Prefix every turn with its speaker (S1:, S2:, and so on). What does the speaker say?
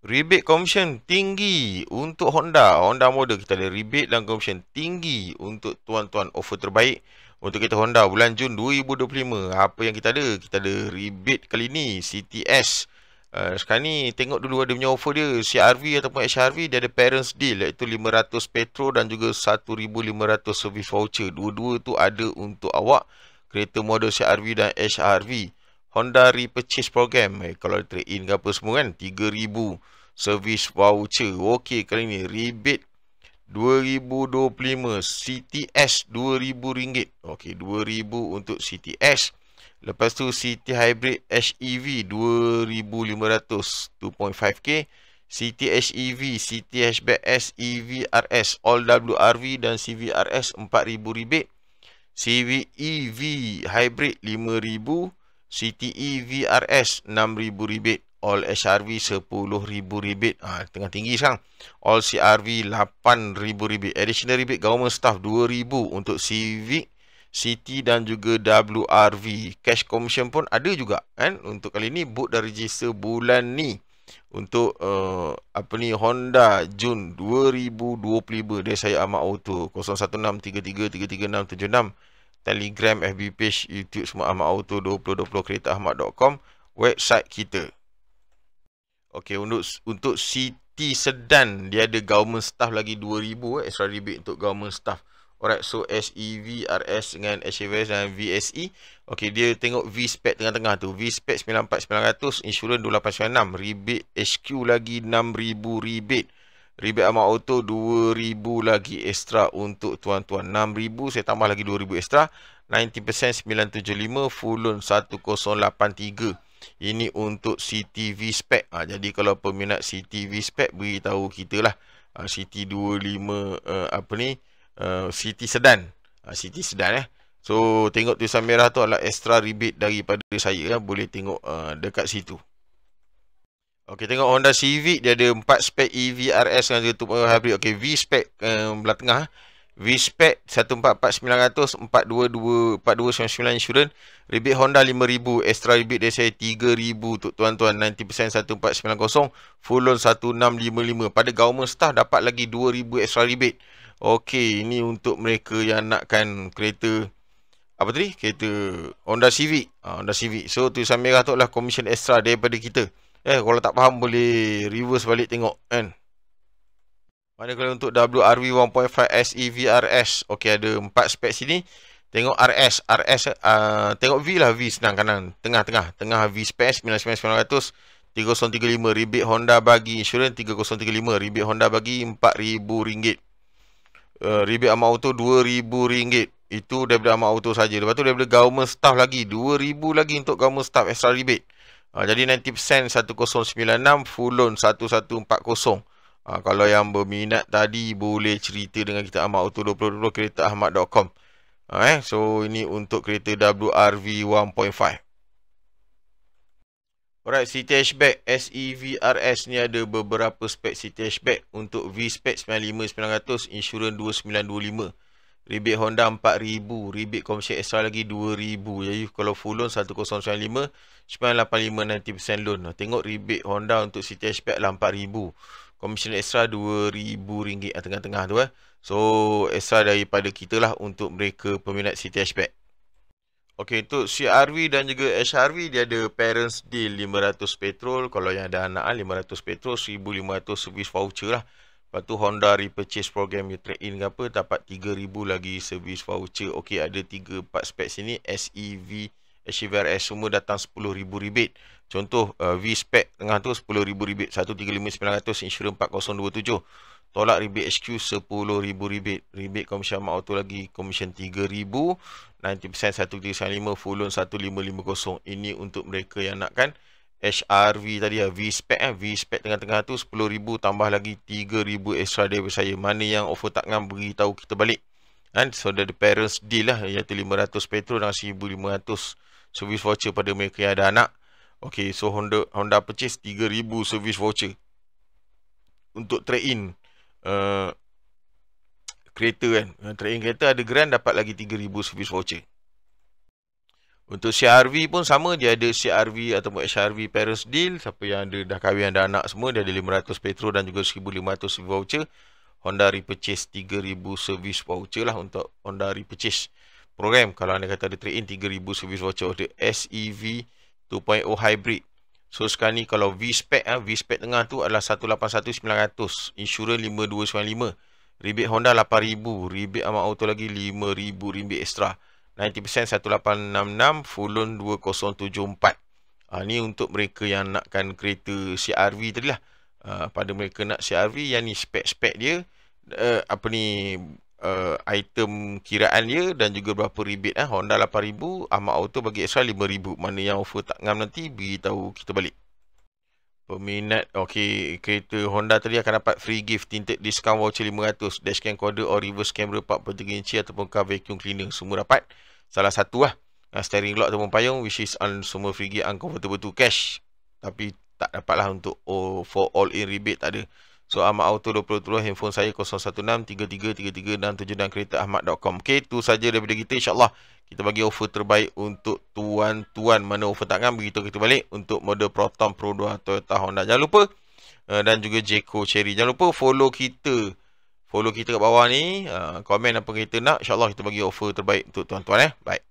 S1: Rebate commission tinggi untuk Honda. Honda model kita ada rebate dan commission tinggi untuk tuan-tuan. Offer terbaik untuk kita Honda bulan Jun 2025. Apa yang kita ada? Kita ada rebate kali ni CTS. Sekarang ni tengok dulu ada punya offer dia. CRV ataupun HRV dia ada parents deal, iaitu 500 petrol dan juga 1,500 service voucher. Dua-dua tu ada untuk awak kereta model CRV dan HRV. Honda repurchase program, kalau trade in ke apa semua kan, 3,000 service voucher. Okey, kali ni rebate 2025 CTS RM2,000. Okey, 2,000 untuk CTS. Lepas tu City Hybrid HEV 2,500 2.5k. City HEV, City Hatchback SEV RS All WRV dan CVRS 4,000 rebate. CV EV Hybrid 5,000. City EV RS 6,000 rebate. All HRV 10,000 rebate. Tengah tinggi sekarang. All CRV 8,000 rebate. Additional rebate government staff 2,000 untuk CV, CT dan juga WRV. Cash commission pun ada juga kan. Untuk kali ni book dan register bulan ni. Untuk Honda Jun 2025. Dia saya Ahmad Auto 0163333676. Telegram, FB page, YouTube semua Ahmad Auto 2020 keretaahmad.com. Website kita. Okey, untuk City Sedan dia ada government staff lagi 2,000 extra rebate untuk government staff. Alright, so SEV, RS dengan HVS dan VSE. Okey, dia tengok V-Spec tengah-tengah tu. V-Spec 94,900, insurans 2,896. Rebate HQ lagi 6,000 rebate. Rebate Ahmad Auto 2,000 lagi extra untuk tuan-tuan. 6,000 saya tambah lagi 2,000 extra. 90% 975, full loan 1083. Ini untuk CTV spec. Jadi kalau peminat CTV spec, beritahu kita lah. CT 25 CT sedan. CT sedan So tengok tulisan merah tu adalah extra rebate daripada saya. Boleh tengok dekat situ. Okey, tengok Honda Civic dia ada 4 spec EV RS dengan 2.0 hybrid. Okey, V spec belah tengah. V spec 144,900, 42,99 insurans. Rebate Honda 5,000, extra rebate dia saya 3,000 untuk tuan-tuan. 90% 1490, full loan 1655. Pada government staff dapat lagi 2,000 extra rebate. Okey, ini untuk mereka yang nakkan kereta apa tadi? Kereta Honda Civic. Honda Civic. So tulisan merah tu adalah commission extra daripada kita. Kalau tak faham boleh reverse balik tengok kan. Manakala untuk WRV 1.5 SEVRS, okey ada 4 spek sini. Tengok RS, tengok V lah, V senang kanan, tengah V spek 99,900, 3035 rebate Honda bagi insurans 3035, rebate Honda bagi RM4,000. Rebate Ahmad Auto RM2,000. Itu daripada Ahmad Auto saja. Lepas tu daripada government staff lagi RM2,000 lagi untuk government staff extra rebate. Jadi 90% 1096, full loan 1140. Kalau yang berminat tadi boleh cerita dengan kita Ahmad Auto 2020 keretaahmad.com. So ini untuk kereta WRV 1.5. Alright, City Hatchback SEV RS ni ada beberapa spek City Hatchback. Untuk V spec 95,900, insurans 2925. Rebate Honda 4,000, rebate commercial extra lagi 2,000. Jadi kalau full loan 1095, 985 90% loan. Tengok rebate Honda untuk City Hatchback lah 4,000. Commission extra RM2,000 tengah-tengah tu So extra daripada kita lah untuk mereka peminat City Hatchback. Okey, untuk CRV dan juga HRV dia ada parents deal 500 petrol. Kalau yang ada anak 500 petrol, 1,500 service voucher lah. Lepas tu Honda repurchase program you trade in ke apa, dapat 3,000 lagi service voucher. Okey, ada 3-4 spek sini. SEV, HVRS semua datang 10,000 rebate. Contoh V spec tengah tu 10,000 rebate, 135,900, insurans 4027. Tolak rebate HQ 10,000 rebate. Rebate commission Ahmad Auto lagi commission 3,000. 90% 1395, full loan 1550. Ini untuk mereka yang nakkan HRV tadi V spec V spec tengah-tengah tu 10,000 tambah lagi 3,000 extra daripada saya. Mana yang offer tak ngam beritahu kita balik. So ada parents deal lah, iaitu 500 petrol dan 1,500 service voucher pada mereka yang ada anak. Okey, so Honda purchase 3,000 service voucher untuk trade-in kereta kan. Trade-in kereta ada grand dapat lagi 3,000 service voucher. Untuk CR-V pun sama, dia ada CR-V ataupun HRV Paris Deal. Siapa yang ada dah kahwin, ada anak semua, dia ada 500 petrol dan juga 1,500 voucher. Honda Repurchase 3,000 service voucher lah untuk Honda Repurchase program. Kalau anda kata ada trade-in, 3,000 service voucher. Ada SEV 2.0 Hybrid. So sekarang ni kalau V-Spec, V-Spec tengah tu adalah 181,900. Insurans 5,295. Rebate Honda 8,000. Rebate Amat Auto lagi 5,000 rebate extra. 90% 1866, full loan 2074. Ni untuk mereka yang nakkan kereta CR-V tadi lah. Pada mereka nak CR-V, yang ni spek-spek dia, item kiraan dia dan juga berapa rebate. Honda 8,000, Amat Auto bagi extra 5,000. Mana yang offer tak ngam nanti, beritahu kita balik. Peminat, okey, kereta Honda tadi akan dapat free gift, tinted discount voucher 500, dashcam quarter or reverse camera 4.3 inci ataupun car vacuum cleaner. Semua dapat. Salah satu lah. Steering lock ataupun payung, which is semua free gift, uncomfortable to cash. Tapi tak dapat lah untuk for all in rebate, tak ada. So Amat Auto 2020, handphone saya 016-3333-676 kereta ahmad.com. Okey, tu saja daripada kita. InsyaAllah kita bagi offer terbaik untuk tuan-tuan. Mana offer tak kan, beritahu kita balik untuk model Proton Pro 2 Toyota Honda. Jangan lupa, dan juga Jayco Cherry. Jangan lupa follow kita kat bawah ni, komen apa kita nak. InsyaAllah kita bagi offer terbaik untuk tuan-tuan. Baik.